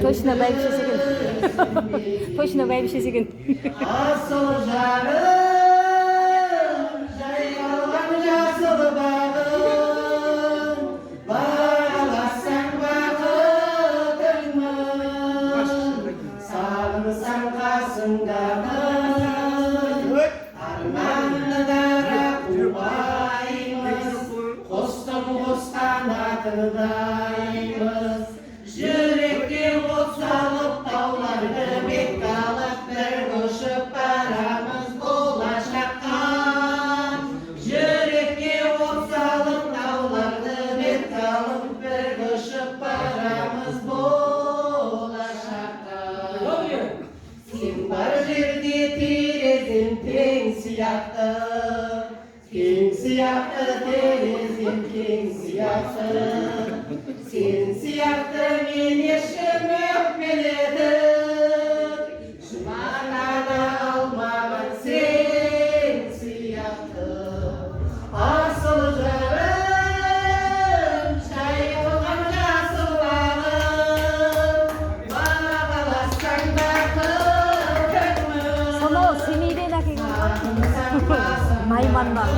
Точно бәйбішесігін. Точно бәйбішесігін. Asıl canım, жайқалған жасыл бағым, бағаласаң бақытыңмын, сағынсаң қасыңдағы, арманды дара қуаймыз, қостың қосқан атындаймыз, жүректе от салып тауларды бет алып бір көшіп барамыз болашаққа. Жүрекке от салып тауларды бет алып бір көшіп барамыз болашаққа. Сен бар жерде терезем тең сияқты, тең сияқты терезем тең сияқты. Сен сияқты мен ешкім өкпелетіп, жұбата алмаған сен сияқты. Асыл жарым, жайқалған жасыл бағым, бағаласаң бақытыңмын. Соно семейден әкелген. Майманнан.